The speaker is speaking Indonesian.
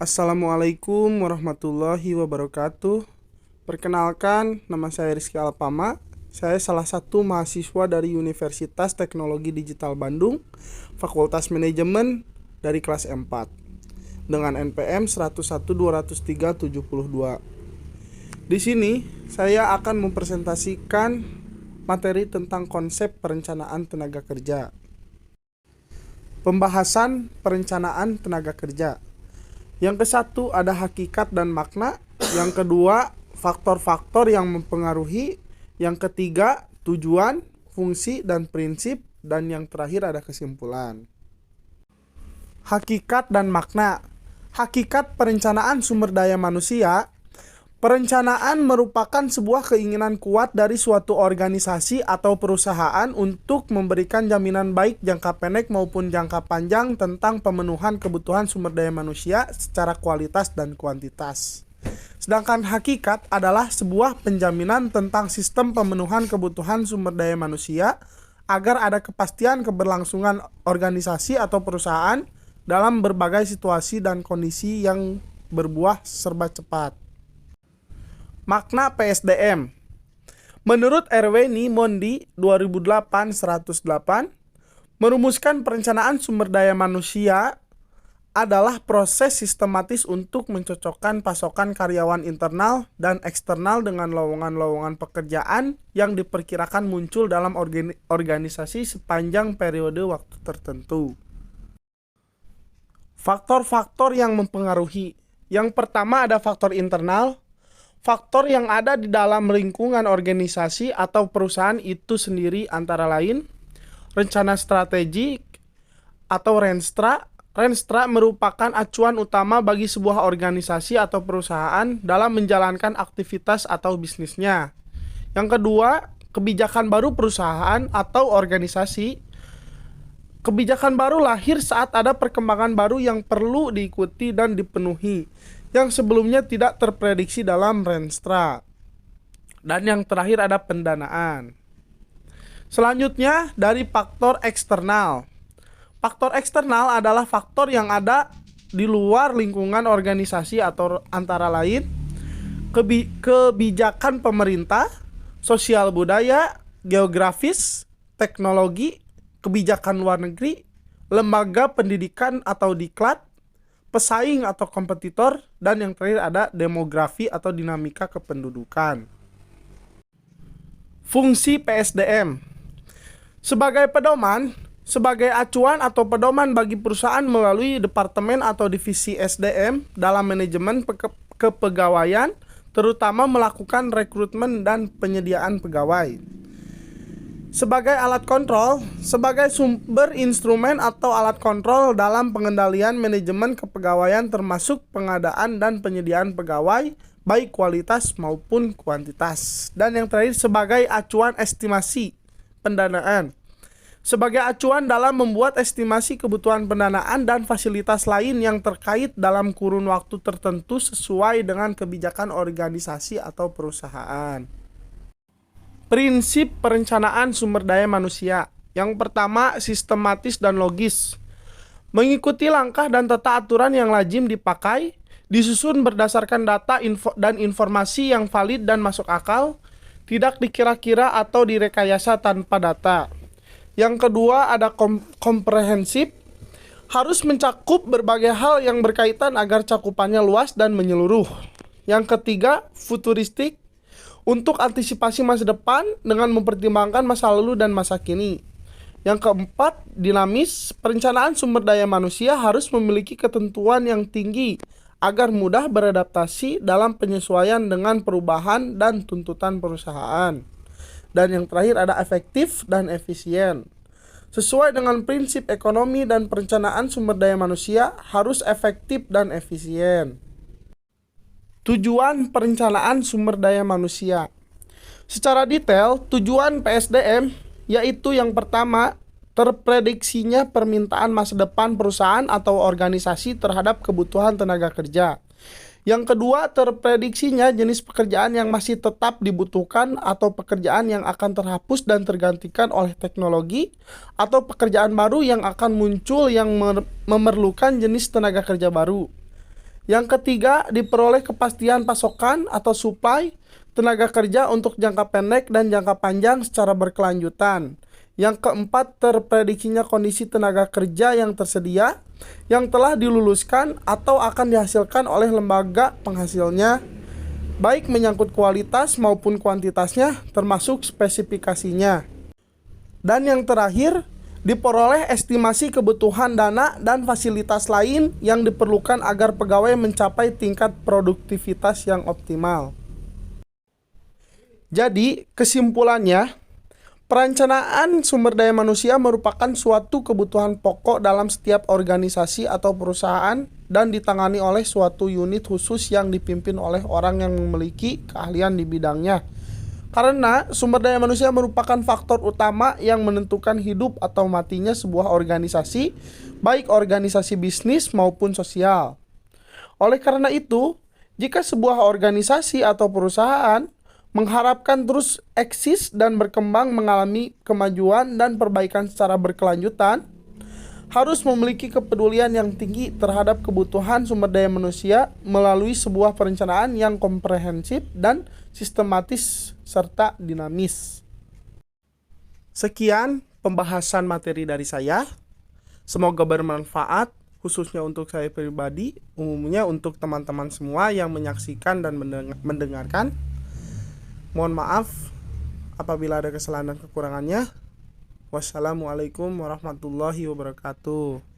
Assalamualaikum warahmatullahi wabarakatuh. Perkenalkan, nama saya Rizky Alpama. Saya salah satu mahasiswa dari Universitas Teknologi Digital Bandung, Fakultas Manajemen dari kelas 4 dengan NPM 101-203-72. Di sini saya akan mempresentasikan materi tentang konsep perencanaan tenaga kerja. Pembahasan perencanaan tenaga kerja. Yang ke-1 ada hakikat dan makna. Yang kedua, faktor-faktor yang mempengaruhi. Yang ketiga, tujuan, fungsi, dan prinsip. Dan yang terakhir ada kesimpulan. Hakikat dan makna. Hakikat perencanaan sumber daya manusia. Perencanaan merupakan sebuah keinginan kuat dari suatu organisasi atau perusahaan untuk memberikan jaminan baik jangka pendek maupun jangka panjang tentang pemenuhan kebutuhan sumber daya manusia secara kualitas dan kuantitas. Sedangkan hakikat adalah sebuah penjaminan tentang sistem pemenuhan kebutuhan sumber daya manusia agar ada kepastian keberlangsungan organisasi atau perusahaan dalam berbagai situasi dan kondisi yang berbuah serba cepat. Makna PSDM. Menurut Erweni Mondi 2008-108, merumuskan perencanaan sumber daya manusia adalah proses sistematis untuk mencocokkan pasokan karyawan internal dan eksternal dengan lowongan-lowongan pekerjaan yang diperkirakan muncul dalam organisasi sepanjang periode waktu tertentu. Faktor-faktor yang mempengaruhi. Yang pertama ada faktor internal. Faktor yang ada di dalam lingkungan organisasi atau perusahaan itu sendiri antara lain rencana strategik atau Renstra. Renstra merupakan acuan utama bagi sebuah organisasi atau perusahaan dalam menjalankan aktivitas atau bisnisnya. Yang kedua, kebijakan baru perusahaan atau organisasi. Kebijakan baru lahir saat ada perkembangan baru yang perlu diikuti dan dipenuhi, yang sebelumnya tidak terprediksi dalam Renstra. Dan yang terakhir ada pendanaan. Selanjutnya dari faktor eksternal. Faktor eksternal adalah faktor yang ada di luar lingkungan organisasi atau antara lain kebijakan pemerintah, sosial budaya, geografis, teknologi, kebijakan luar negeri, lembaga pendidikan atau diklat, pesaing atau kompetitor, dan yang terakhir ada demografi atau dinamika kependudukan. Fungsi PSDM. Sebagai pedoman, sebagai acuan atau pedoman bagi perusahaan melalui departemen atau divisi SDM dalam manajemen kepegawaian, terutama melakukan rekrutmen dan penyediaan pegawai. Sebagai alat kontrol, sebagai sumber instrumen atau alat kontrol dalam pengendalian manajemen kepegawaian termasuk pengadaan dan penyediaan pegawai, baik kualitas maupun kuantitas. Dan yang terakhir sebagai acuan estimasi pendanaan. Sebagai acuan dalam membuat estimasi kebutuhan pendanaan dan fasilitas lain yang terkait dalam kurun waktu tertentu sesuai dengan kebijakan organisasi atau perusahaan. Prinsip perencanaan sumber daya manusia. Yang pertama, sistematis dan logis. Mengikuti langkah dan tata aturan yang lazim dipakai, disusun berdasarkan data dan informasi yang valid dan masuk akal, tidak dikira-kira atau direkayasa tanpa data. Yang kedua, ada komprehensif. Harus mencakup berbagai hal yang berkaitan agar cakupannya luas dan menyeluruh. Yang ketiga, futuristik. Untuk antisipasi masa depan dengan mempertimbangkan masa lalu dan masa kini. Yang keempat, dinamis. Perencanaan sumber daya manusia harus memiliki ketentuan yang tinggi agar mudah beradaptasi dalam penyesuaian dengan perubahan dan tuntutan perusahaan. Dan yang terakhir ada efektif dan efisien. Sesuai dengan prinsip ekonomi dan perencanaan sumber daya manusia harus efektif dan efisien. Tujuan perencanaan sumber daya manusia. Secara detail, tujuan PSDM yaitu yang pertama, terprediksinya permintaan masa depan perusahaan atau organisasi terhadap kebutuhan tenaga kerja. Yang kedua, terprediksinya jenis pekerjaan yang masih tetap dibutuhkan atau pekerjaan yang akan terhapus dan tergantikan oleh teknologi atau pekerjaan baru yang akan muncul yang memerlukan jenis tenaga kerja baru. Yang ketiga, diperoleh kepastian pasokan atau supply tenaga kerja untuk jangka pendek dan jangka panjang secara berkelanjutan. Yang keempat, terprediksinya kondisi tenaga kerja yang tersedia, yang telah diluluskan atau akan dihasilkan oleh lembaga penghasilnya, baik menyangkut kualitas maupun kuantitasnya, termasuk spesifikasinya. Dan yang terakhir, diperoleh estimasi kebutuhan dana dan fasilitas lain yang diperlukan agar pegawai mencapai tingkat produktivitas yang optimal. Jadi, kesimpulannya, perencanaan sumber daya manusia merupakan suatu kebutuhan pokok dalam setiap organisasi atau perusahaan dan ditangani oleh suatu unit khusus yang dipimpin oleh orang yang memiliki keahlian di bidangnya. Karena sumber daya manusia merupakan faktor utama yang menentukan hidup atau matinya sebuah organisasi, baik organisasi bisnis maupun sosial. Oleh karena itu, jika sebuah organisasi atau perusahaan mengharapkan terus eksis dan berkembang mengalami kemajuan dan perbaikan secara berkelanjutan, harus memiliki kepedulian yang tinggi terhadap kebutuhan sumber daya manusia melalui sebuah perencanaan yang komprehensif dan sistematis serta dinamis. Sekian pembahasan materi dari saya. Semoga bermanfaat, khususnya untuk saya pribadi, umumnya untuk teman-teman semua yang menyaksikan dan mendengarkan. Mohon maaf apabila ada kesalahan dan kekurangannya. Wassalamualaikum warahmatullahi wabarakatuh.